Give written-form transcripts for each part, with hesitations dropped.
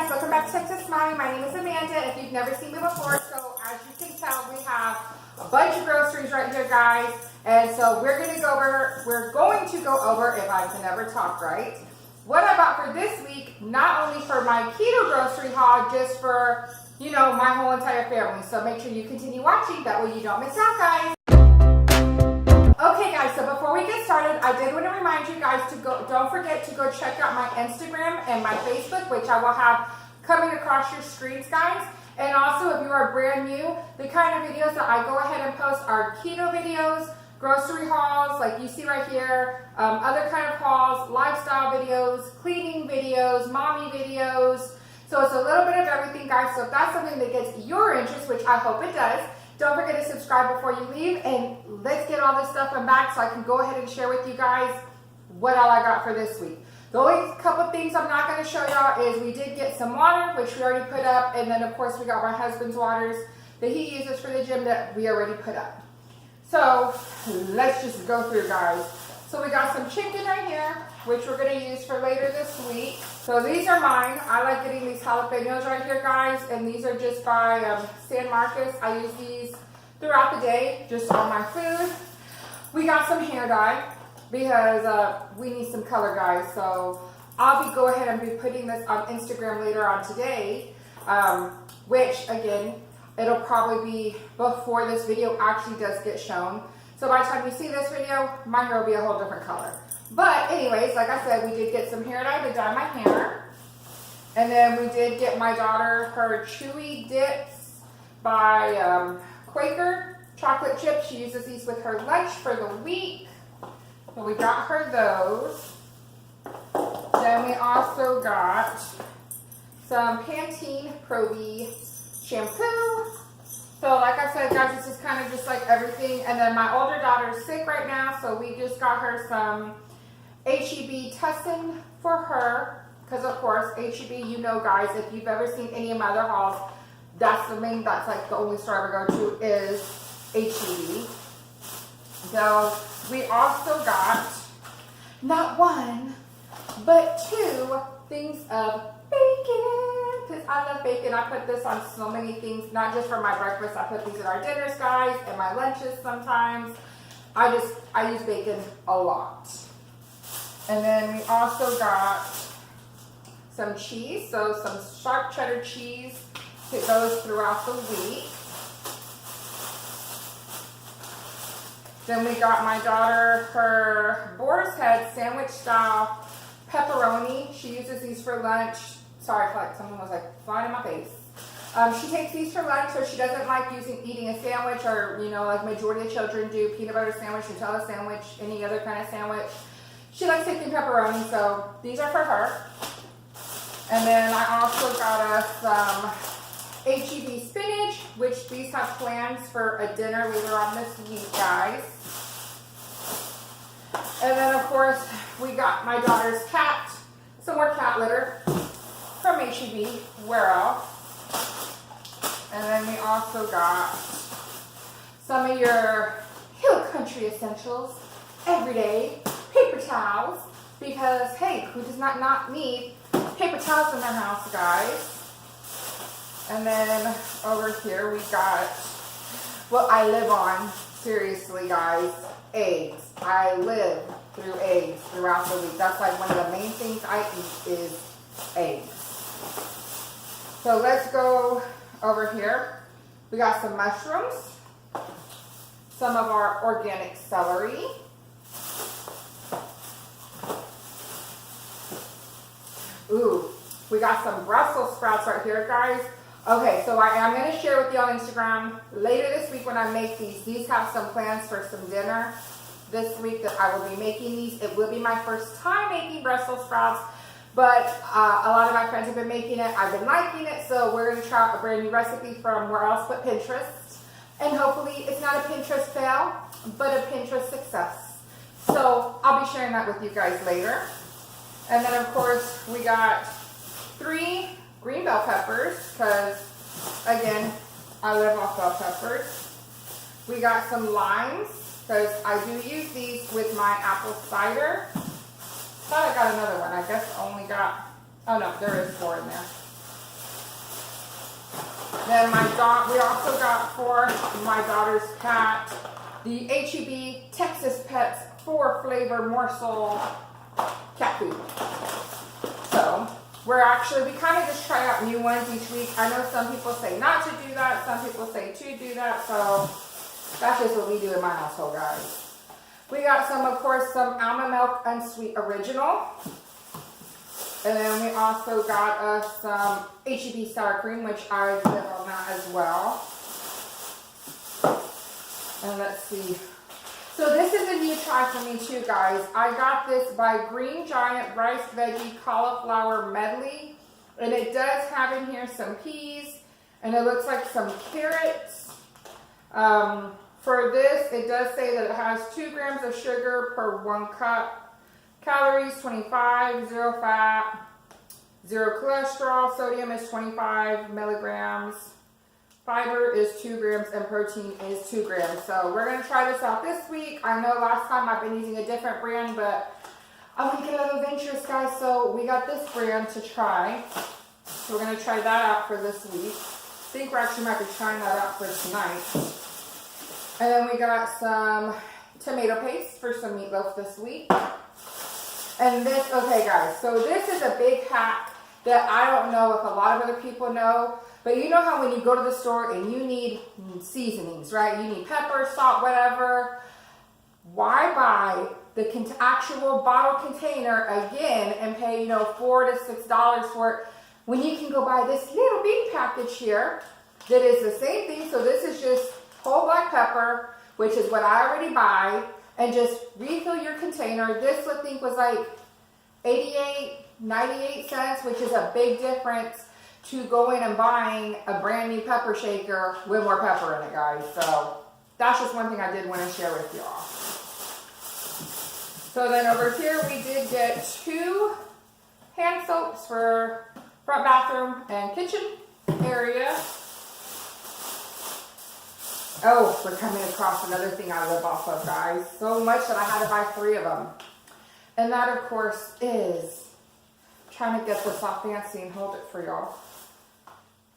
guys, welcome back to Texas Smiling. My name is Amanda, if you've never seen me before. So as you can tell, we have a bunch of groceries right here, guys. And so we're going to go over, if I can ever talk right, what I bought for this week, not only for my keto grocery haul, just for, you know, my whole entire family. So make sure you continue watching, that way you don't miss out, guys. Okay guys, so before we get started, I did want to remind you guys to don't forget to go check out my Instagram and my Facebook, which I will have coming across your screens, guys. And also, if you are brand new, the kind of videos that I go ahead and post are keto videos, grocery hauls, like you see right here, other kind of hauls, lifestyle videos, cleaning videos, mommy videos. So it's a little bit of everything, guys. So if that's something that gets your interest, which I hope it does, don't forget to subscribe before you leave, and let's get all this stuff unpacked so I can go ahead and share with you guys what all I got for this week. The only couple things I'm not going to show y'all is we did get some water, which we already put up, and then of course we got my husband's waters that he uses for the gym that we already put up. So let's just go through, guys. So we got some chicken right here, which we're going to use for later this week. So these are mine. I like getting these jalapenos right here, guys, and these are just by San Marcos. I use these throughout the day, just on my food. We got some hair dye because we need some color, guys. So I'll go ahead and be putting this on Instagram later on today, which again, it'll probably be before this video actually does get shown. So by the time you see this video, my hair will be a whole different color. But anyways, like I said, we did get some hair dye to dye my hair. And then we did get my daughter her chewy dips by Quaker chocolate chips. She uses these with her lunch for the week. So we got her those. Then we also got some Pantene Pro-V shampoo. So like I said, guys, this is kind of just like everything. And then my older daughter is sick right now, so we just got her some H-E-B Tussin for her. Because of course, H-E-B, you know, guys, if you've ever seen any of my other hauls, that's like the only store I ever go to is H-E-B. So we also got not one, but two things of bacon. Because I love bacon. I put this on so many things, not just for my breakfast. I put these in our dinners, guys, and my lunches sometimes. I use bacon a lot. And then we also got some cheese, so some sharp cheddar cheese that goes throughout the week. Then we got my daughter her Boar's Head sandwich style pepperoni. She uses these for lunch. Sorry, I feel like someone was like flying in my face. She takes these for lunch, so she doesn't like eating a sandwich, or, you know, like majority of children do, peanut butter sandwich, Nutella sandwich, any other kind of sandwich. She likes taking pepperoni, so these are for her. And then I also got us some H-E-B spinach, which these have plans for a dinner later on this week, guys. And then of course we got my daughter's cat, some more cat litter from H-E-B, Where Else. And then we also got some of your Hill Country essentials, everyday paper towels, because hey, who does not need paper towels in their house, guys? And then over here we got what I live on, seriously, guys, eggs. I live through eggs throughout the week. That's like one of the main things I eat is eggs. So let's go over here. We got some mushrooms, some of our organic celery, ooh, we got some Brussels sprouts right here, guys. Okay, so I am going to share with you on Instagram later this week when I make these. These have some plans for some dinner this week that I will be making these. It will be my first time making Brussels sprouts, but a lot of my friends have been making it. I've been liking it, so we're going to try a brand new recipe from where else but Pinterest. And hopefully it's not a Pinterest fail, but a Pinterest success. So I'll be sharing that with you guys later. And then of course we got 3 green bell peppers, because again, I live off bell peppers. We got some limes, because I do use these with my apple cider. Thought I got another one. I guess I only got, oh no, there is 4 in there. then we also got for my daughter's cat the HEB Texas Pets 4 flavor morsel cat food. So we kind of just try out new ones each week. I know some people say not to do that, some people say to do that, so that's just what we do in my household, guys. We got of course, some almond milk unsweet original. And then we also got us some HEB sour cream, which I've been on that as well. And let's see. So this is a new try for me too, guys. I got this by Green Giant Rice Veggie Cauliflower Medley. And it does have in here some peas. And it looks like some carrots. For this, it does say that it has 2 grams of sugar per 1 cup. Calories 25, 0 fat, 0 cholesterol. Sodium is 25 milligrams. Fiber is 2 grams and protein is 2 grams. So we're going to try this out this week. I know last time I've been using a different brand, but I want to get a little adventurous, guys. So we got this brand to try. So we're going to try that out for this week. I think we're actually might be trying that out for tonight. And then we got some tomato paste for some meatloaf this week. And this, okay guys, so this is a big hack that I don't know if a lot of other people know, but you know how when you go to the store and you need seasonings, right? You need pepper, salt, whatever. Why buy the actual bottle container again and pay, $4 to $6 for it when you can go buy this little big package here that is the same thing. So this is just whole black pepper, which is what I already buy. And just refill your container. This I think was like 98 cents, which is a big difference to going and buying a brand new pepper shaker with more pepper in it, guys. So that's just one thing I did want to share with y'all. So then over here we did get 2 hand soaps for front bathroom and kitchen area. Oh, we're coming across another thing I live off of, guys. So much that I had to buy 3 of them. And that, of course, is trying to get this all fancy and hold it for y'all.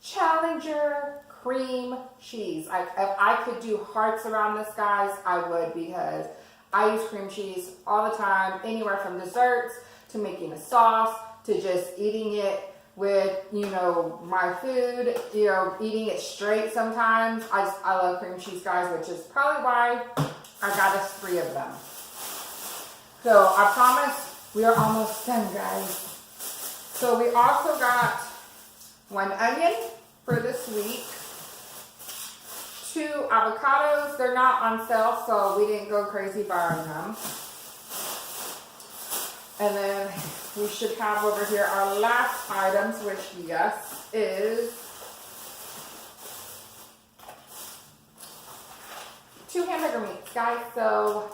Challenger cream cheese. If I could do hearts around this, guys, I would, because I use cream cheese all the time, anywhere from desserts to making a sauce to just eating it with, my food, eating it straight sometimes. I love cream cheese, guys, which is probably why I got us 3 of them. So I promise we are almost done, guys. So we also got 1 onion for this week, 2 avocados. They're not on sale, so we didn't go crazy buying them. And then we should have over here our last items, which, yes, is 2 hamburger meats, guys. So,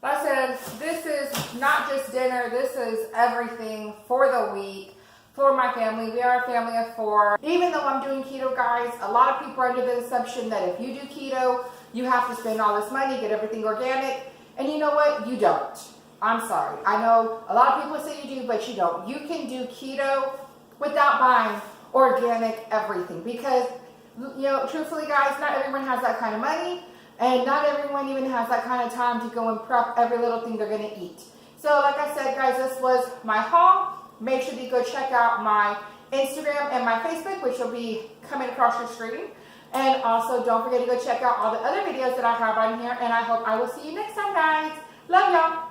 like I said, this is not just dinner. This is everything for the week for my family. We are a family of 4. Even though I'm doing keto, guys, a lot of people are under the assumption that if you do keto, you have to spend all this money, get everything organic. And you know what? You don't. I'm sorry. I know a lot of people say you do, but you don't. You can do keto without buying organic everything, because, truthfully, guys, not everyone has that kind of money, and not everyone even has that kind of time to go and prep every little thing they're going to eat. So, like I said, guys, this was my haul. Make sure that you go check out my Instagram and my Facebook, which will be coming across your screen. And also, don't forget to go check out all the other videos that I have on here, and I hope I will see you next time, guys. Love y'all.